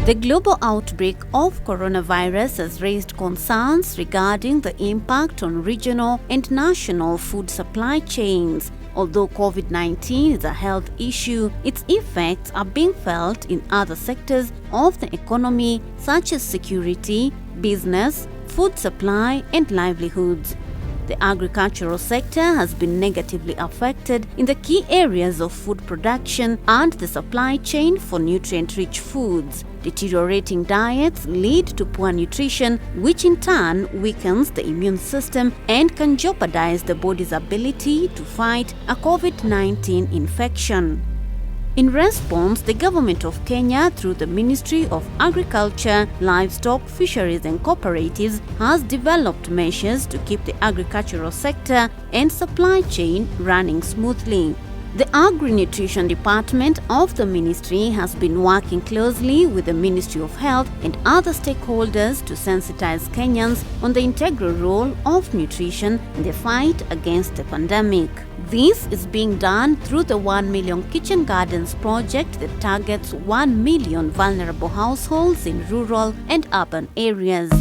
The global outbreak of coronavirus has raised concerns regarding the impact on regional and national food supply chains. Although COVID-19 is a health issue, its effects are being felt in other sectors of the economy such as security, business, food supply, and livelihoods. The agricultural sector has been negatively affected in the key areas of food production and the supply chain for nutrient-rich foods. Deteriorating diets lead to poor nutrition, which in turn weakens the immune system and can jeopardize the body's ability to fight a COVID-19 infection. In response, the government of Kenya, through the Ministry of Agriculture, Livestock, Fisheries and Cooperatives, has developed measures to keep the agricultural sector and supply chain running smoothly. The Agri-Nutrition Department of the ministry has been working closely with the Ministry of Health and other stakeholders to sensitize Kenyans on the integral role of nutrition in the fight against the pandemic. This is being done through the 1 Million Kitchen Gardens project that targets 1 million vulnerable households in rural and urban areas.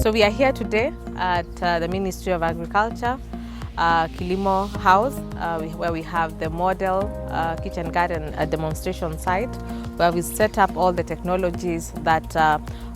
So we are here today at the Ministry of Agriculture, Kilimo House, where we have the model kitchen garden demonstration site, where we set up all the technologies that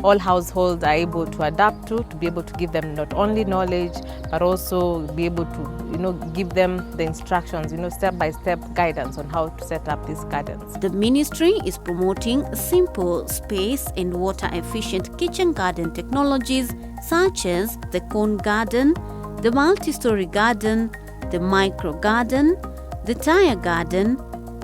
all households are able to adapt to be able to give them not only knowledge, but also be able to, give them the instructions, step-by-step guidance on how to set up these gardens. The ministry is promoting simple, space and water-efficient kitchen garden technologies such as the cone garden, the multi-story garden, the micro garden, the tire garden,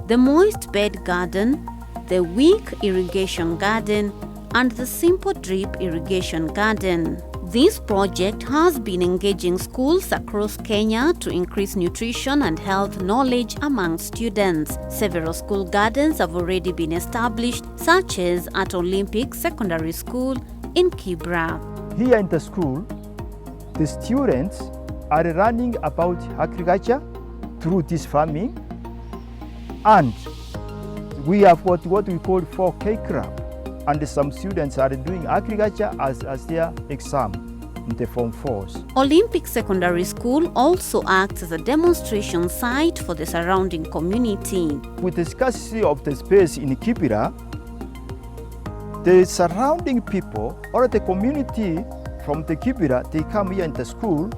the moist bed garden, the wick irrigation garden, and the simple drip irrigation garden. This project has been engaging schools across Kenya to increase nutrition and health knowledge among students. Several school gardens have already been established, such as at Olympic Secondary School in Kibra. Here in the school, the students are learning about agriculture through this farming, and we have what we call 4K club, and some students are doing agriculture as their exam in the Form 4s. Olympic Secondary School also acts as a demonstration site for the surrounding community. With the scarcity of the space in Kibra, the surrounding people or the community from the Kibra, they come here in the school.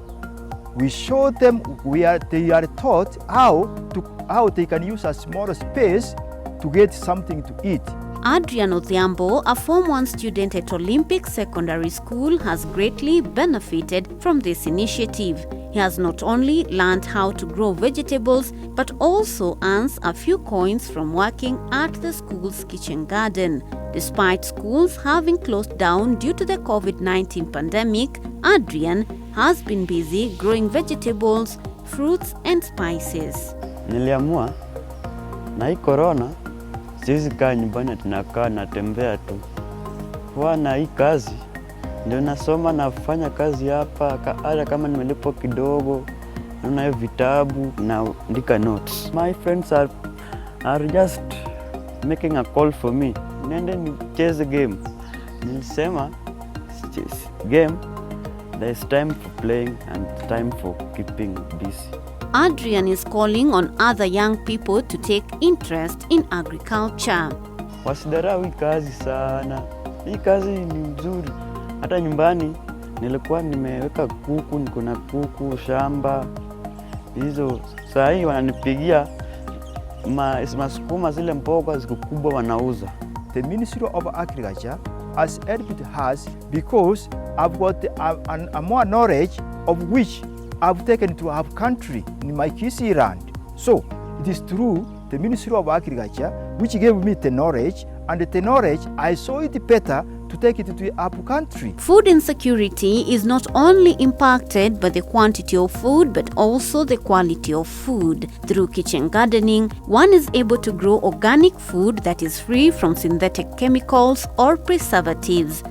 We show them where they are taught how they can use a smaller space to get something to eat. Adrian Odhiambo, a Form 1 student at Olympic Secondary School, has greatly benefited from this initiative. He has not only learned how to grow vegetables, but also earns a few coins from working at the school's kitchen garden. Despite schools having closed down due to the COVID-19 pandemic, Adrian has been busy growing vegetables, fruits and spices. Niliamua na hii corona siwezi kaa nyumbani tunakaa natembea tu. Kwa na hii kazi ndio nasoma nafanya kazi hapa, hata kama nimelipo kidogo, naona vitabu na andika notes. My friends are just making a call for me. Nende nicheze game. Nilisema game, there is time for playing and time for keeping busy. Adrian is calling on other young people to take interest in agriculture. Wasidharau hii kazi sana. Hii kazi ni mzuri. Hata nyumbani nilikuwa nimeweka kuku, niko na kuku shamba. Hizo saa hii wananipigia masukuma zile mboga ziko kubwa wanauza. The Ministry of Agriculture has helped us because I've got a more knowledge of which I've taken to our country in my Kisi land. So it is through the Ministry of Agriculture which gave me the knowledge, and the knowledge I saw it better to take it to our country. Food insecurity is not only impacted by the quantity of food but also the quality of food. Through kitchen gardening, one is able to grow organic food that is free from synthetic chemicals or preservatives.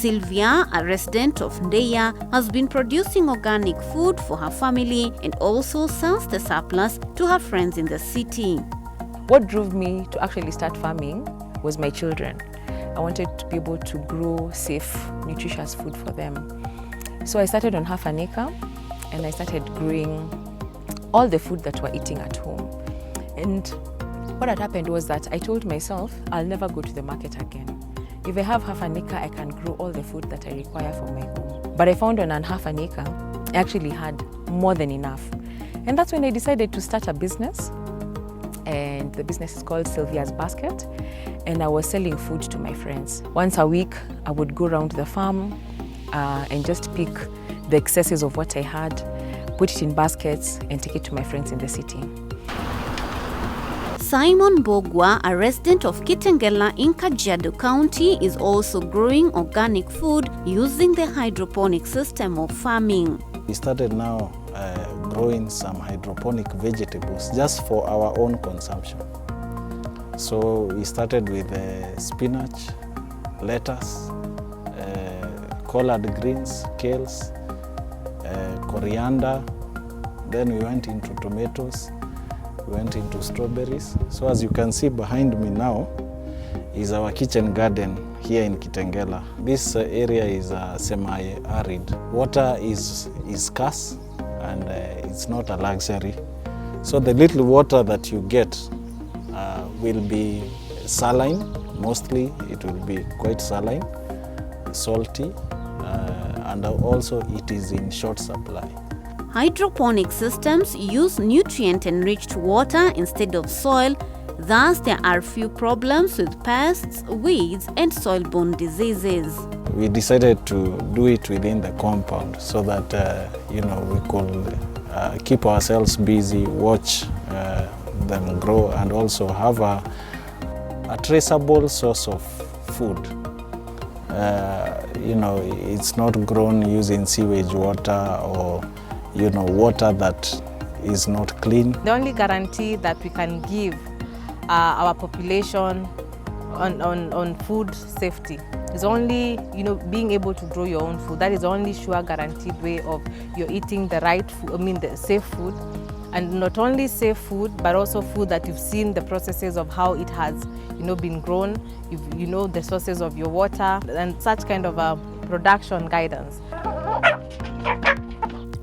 Sylvia, a resident of Ndeya, has been producing organic food for her family and also sells the surplus to her friends in the city. What drove me to actually start farming was my children. I wanted to be able to grow safe, nutritious food for them. So I started on half an acre and I started growing all the food that we're eating at home. And what had happened was that I told myself I'll never go to the market again. If I have half an acre, I can grow all the food that I require for my home. But I found on half an acre, I actually had more than enough. And that's when I decided to start a business. And the business is called Sylvia's Basket. And I was selling food to my friends. Once a week, I would go around the farm and just pick the excesses of what I had, put it in baskets and take it to my friends in the city. Simon Bogwa, a resident of Kitengela in Kajiado County, is also growing organic food using the hydroponic system of farming. We started now growing some hydroponic vegetables just for our own consumption. So we started with spinach, lettuce, collard greens, kales, coriander. Then we went into tomatoes, we went into strawberries. So as you can see behind me now is our kitchen garden here in Kitengela. This area is semi-arid. Water is scarce and it's not a luxury. So the little water that you get will be saline. Mostly it will be quite saline, salty, and also it is in short supply. Hydroponic systems use nutrient-enriched water instead of soil. Thus, there are few problems with pests, weeds, and soil-borne diseases. We decided to do it within the compound so that we could keep ourselves busy, watch them grow, and also have a traceable source of food. It's not grown using sewage water or water that is not clean. The only guarantee that we can give our population on food safety is only being able to grow your own food. That is the only sure guaranteed way of you're eating the right food, the safe food, and not only safe food but also food that you've seen the processes of how it has been grown, you know the sources of your water and such kind of a production guidance.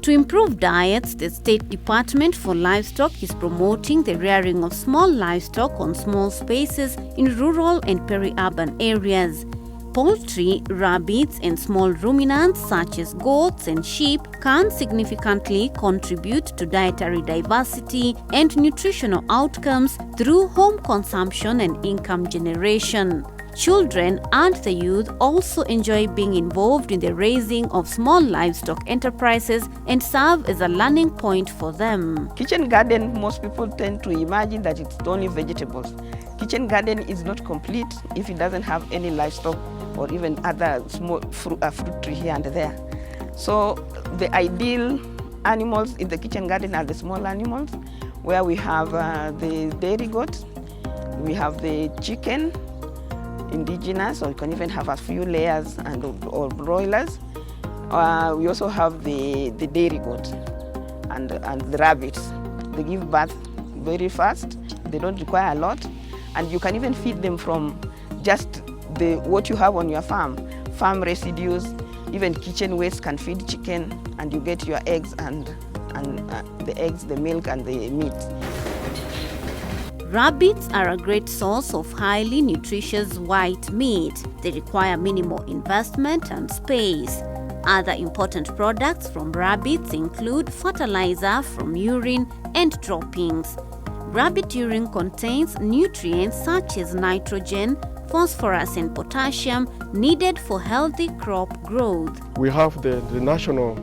To improve diets, the State Department for Livestock is promoting the rearing of small livestock on small spaces in rural and peri-urban areas. Poultry, rabbits, and small ruminants such as goats and sheep can significantly contribute to dietary diversity and nutritional outcomes through home consumption and income generation. Children and the youth also enjoy being involved in the raising of small livestock enterprises and serve as a learning point for them. Kitchen garden, most people tend to imagine that it's only vegetables. Kitchen garden is not complete if it doesn't have any livestock or even other small fruit tree here and there. So the ideal animals in the kitchen garden are the small animals, where we have the dairy goat, we have the chicken, indigenous, or you can even have a few layers or broilers. We also have the dairy goat and the rabbits. They give birth very fast. They don't require a lot, and you can even feed them from just what you have on your farm residues. Even kitchen waste can feed chicken, and you get your eggs and the eggs, the milk, and the meat. Rabbits are a great source of highly nutritious white meat. They require minimal investment and space. Other important products from rabbits include fertilizer from urine and droppings. Rabbit urine contains nutrients such as nitrogen, phosphorus, and potassium needed for healthy crop growth. We have the National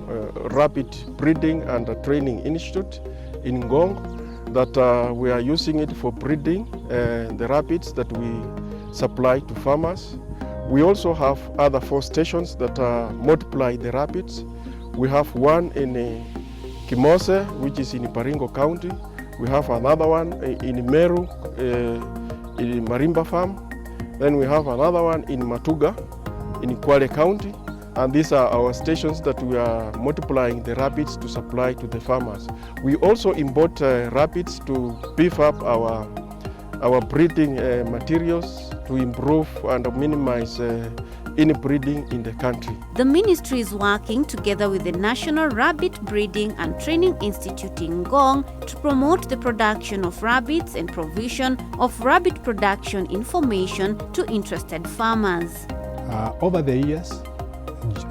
Rabbit Breeding and Training Institute in Ngong that we are using it for breeding the rabbits that we supply to farmers. We also have other 4 stations that multiply the rabbits. We have one in Kimose, which is in Baringo County. We have another one in Meru, in Marimba Farm. Then we have another one in Matuga, in Kwale County, and these are our stations that we are multiplying the rabbits to supply to the farmers. We also import rabbits to beef up our breeding materials to improve and minimize inbreeding in the country. The ministry is working together with the National Rabbit Breeding and Training Institute in Ngong to promote the production of rabbits and provision of rabbit production information to interested farmers. Over the years,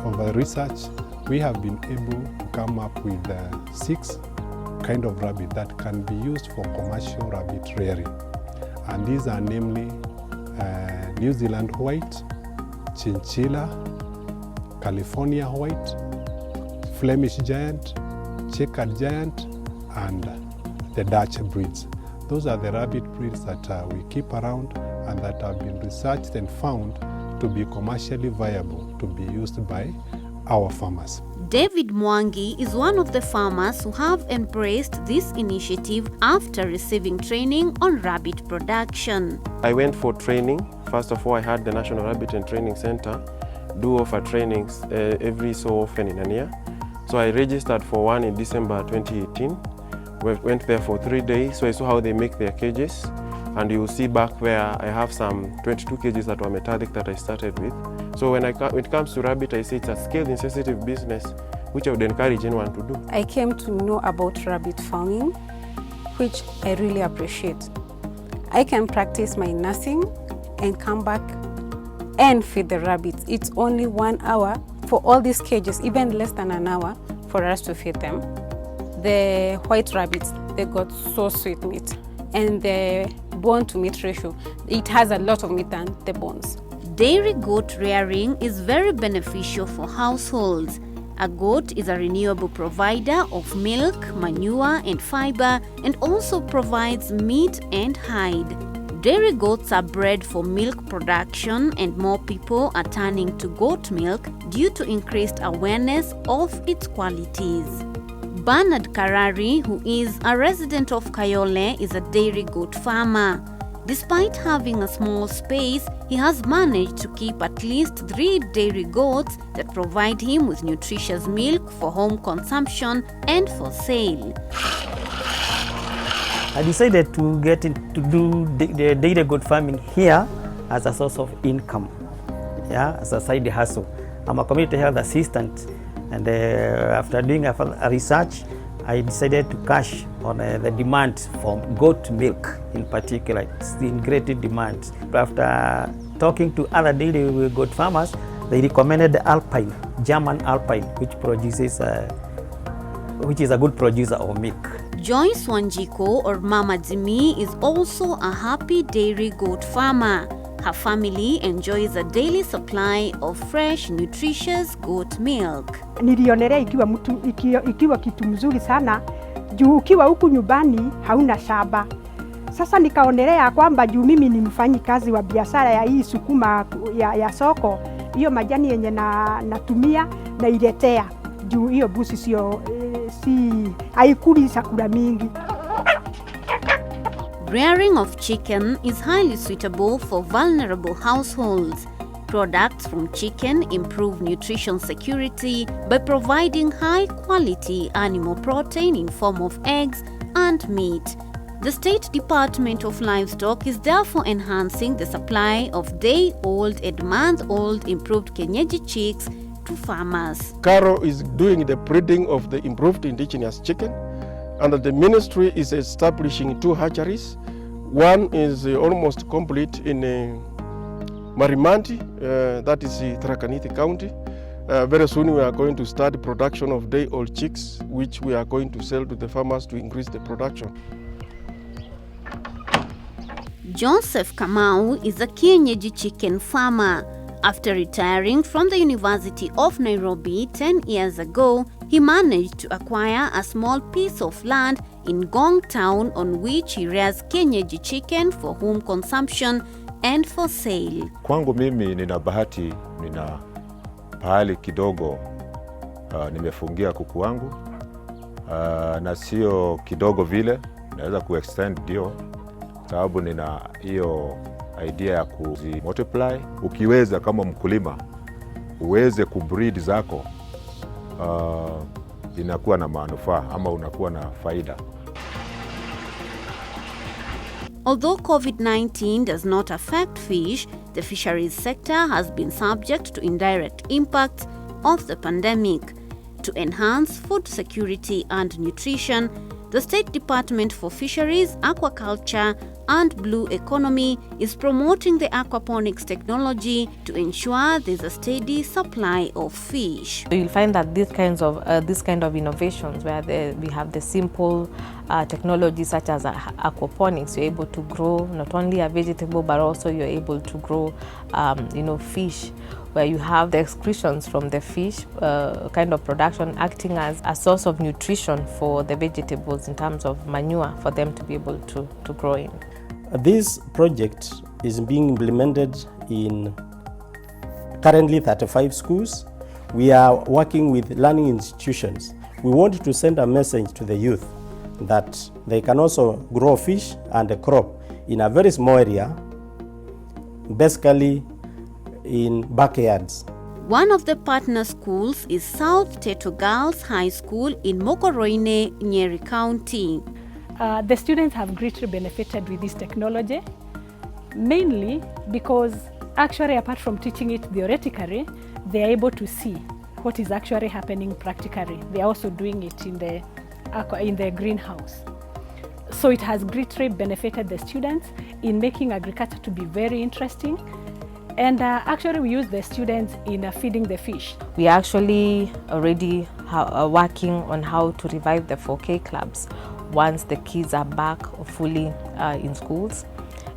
over research, we have been able to come up with 6 kind of rabbit that can be used for commercial rabbit rearing. And these are namely New Zealand white, Chinchilla, California white, Flemish giant, checkered giant, and the Dutch breeds. Those are the rabbit breeds that we keep around and that have been researched and found to be commercially viable to be used by our farmers. David Mwangi is one of the farmers who have embraced this initiative after receiving training on rabbit production. I went for training. First of all, I had the National Rabbit and Training Center do offer trainings every so often in a year. So I registered for one in December 2018. We went there for 3 days, so I saw how they make their cages. And you will see back there, I have some 22 cages that were metallic that I started with. So when it comes to rabbit, I say it's a scale-insensitive business, which I would encourage anyone to do. I came to know about rabbit farming, which I really appreciate. I can practice my nursing and come back and feed the rabbits. It's only 1 hour for all these cages, even less than an hour for us to feed them. The white rabbits, they got so sweet meat. And the bone to meat ratio, it has a lot of meat than the bones. Dairy goat rearing is very beneficial for households. A goat is a renewable provider of milk, manure, and fiber, and also provides meat and hide. Dairy goats are bred for milk production, and more people are turning to goat milk due to increased awareness of its qualities. Bernard Karari, who is a resident of Kayole, is a dairy goat farmer. Despite having a small space, he has managed to keep at least 3 dairy goats that provide him with nutritious milk for home consumption and for sale. I decided to get to do the dairy goat farming here as a source of income, as a side hustle. I'm a community health assistant. And after doing a research, I decided to cash on the demand for goat milk in particular. It's in great demand. After talking to other dairy goat farmers, they recommended the Alpine, German Alpine, which is a good producer of milk. Joyce Wanjiko, or Mama Jimmy, is also a happy dairy goat farmer. Her family enjoys a daily supply of fresh, nutritious goat milk. Nilionelea ikiwa kitu mzuri sana, juu ukiwa huku nyumbani hauna shamba. Sasa nikaonelea kwamba juu mimi ni mfanyikazi wa biashara ya hii sukuma ya soko, hiyo majani yenye natumia na iletea, juu hiyo busi si haikuli chakula mingi. Rearing of chicken is highly suitable for vulnerable households. Products from chicken improve nutrition security by providing high-quality animal protein in form of eggs and meat. The State Department of Livestock is therefore enhancing the supply of day-old and month-old improved kienyeji chicks to farmers. Caro is doing the breeding of the improved indigenous chicken, and the ministry is establishing 2 hatcheries. One is almost complete in Marimanti, that is Tharaka Nithi County. Very soon we are going to start production of day-old chicks, which we are going to sell to the farmers to increase the production. Joseph Kamau is a kienyeji chicken farmer. After retiring from the University of Nairobi 10 years ago, he managed to acquire a small piece of land in Ngong town on which he rears kienyeji chicken for home consumption and for sale. Kwangu mimi nina bahati, nina pahali kidogo nimefungia kuku wangu, na sio kidogo vile, naweza kuextend ndio, sababu nina hiyo idea ya kuzi multiply. Ukiweza kama mkulima uweze kubreed zako inakuwa na manufaa ama unakuwa na faida. Although COVID-19 does not affect fish, the fisheries sector has been subject to indirect impacts of the pandemic. To enhance food security and nutrition, the State Department for Fisheries, Aquaculture and Blue Economy is promoting the aquaponics technology to ensure there's a steady supply of fish. So you'll find that these kind of innovations, where we have the simple technologies such as aquaponics, you're able to grow not only a vegetable but also you're able to grow fish, where you have the excretions from the fish kind of production acting as a source of nutrition for the vegetables in terms of manure for them to be able to grow in. This project is being implemented in currently 35 schools. We are working with learning institutions. We want to send a message to the youth that they can also grow fish and a crop in a very small area, basically in backyards. One of the partner schools is South Teto Girls High School in Mokoroine, Nyeri County. The students have greatly benefited with this technology, mainly because actually apart from teaching it theoretically, they are able to see what is actually happening practically. They are also doing it in the greenhouse. So it has greatly benefited the students in making agriculture to be very interesting. And actually we use the students in feeding the fish. We are actually already working on how to revive the 4K clubs once the kids are back fully in schools.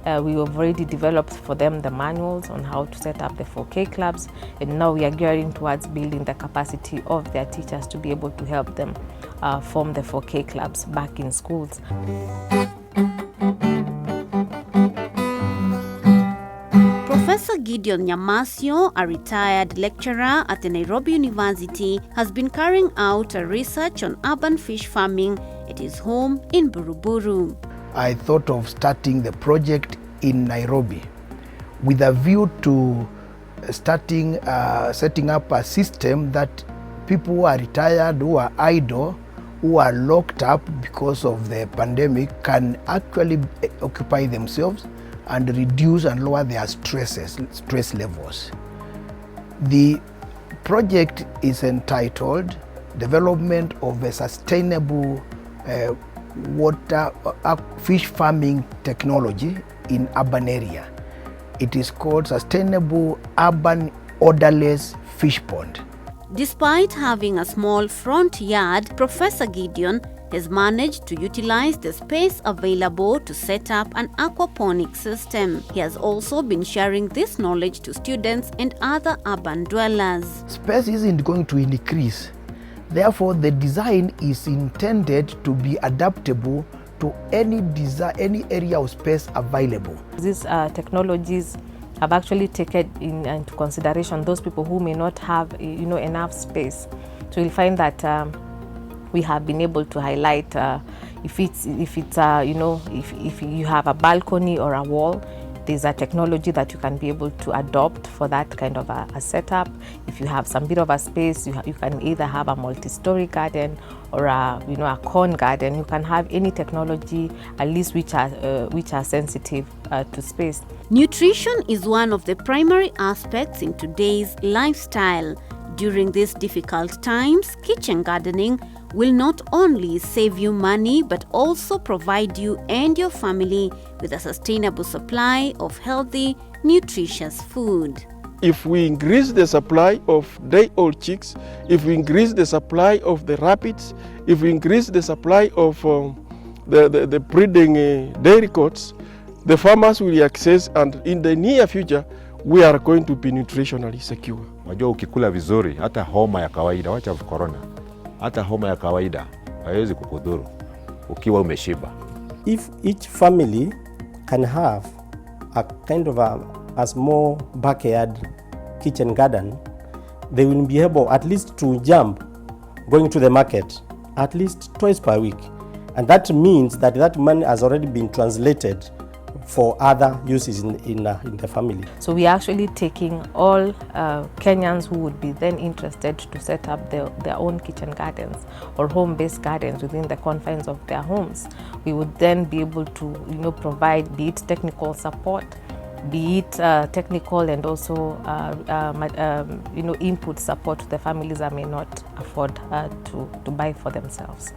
We have already developed for them the manuals on how to set up the 4K clubs, and now we are gearing towards building the capacity of their teachers to be able to help them form the 4K clubs back in schools. Professor Gideon Nyamasio, a retired lecturer at the Nairobi University, has been carrying out a research on urban fish farming at his home in Buruburu. I thought of starting the project in Nairobi with a view to setting up a system that people who are retired, who are idle, who are locked up because of the pandemic can actually occupy themselves and reduce and lower their stress levels. The project is entitled Development of a Sustainable Fish Farming Technology in Urban Area. It is called Sustainable Urban Odorless Fish Pond. Despite having a small front yard, Professor Gideon has managed to utilize the space available to set up an aquaponic system. He has also been sharing this knowledge to students and other urban dwellers. Space isn't going to increase. Therefore, the design is intended to be adaptable to any area of space available. These technologies have actually taken into consideration those people who may not have enough space. So you'll find that we have been able to highlight if you have a balcony or a wall, there's a technology that you can be able to adopt for that kind of a setup. If you have some bit of a space, you can either have a multi-story garden or a corn garden. You can have any technology, at least which are sensitive to space. Nutrition is one of the primary aspects in today's lifestyle. During these difficult times, kitchen gardening will not only save you money but also provide you and your family with a sustainable supply of healthy, nutritious food. If we increase the supply of day-old chicks, if we increase the supply of the rabbits, if we increase the supply of the breeding dairy cots, the farmers will access, and in the near future we are going to be nutritionally secure. Unajua ukikula vizuri, hata homa ya kawaida, wacha corona, hata homa ya kawaida haiwezi kukudhuru ukiwa umeshiba. If each family can have a kind of a small backyard kitchen garden, they will be able at least to jump going to the market at least twice per week. And that means that money has already been translated for other uses in the family. So we are actually taking all Kenyans who would be then interested to set up their own kitchen gardens or home-based gardens within the confines of their homes. We would then be able to provide, be it technical support, be it technical and also input support to the families that may not afford to buy for themselves.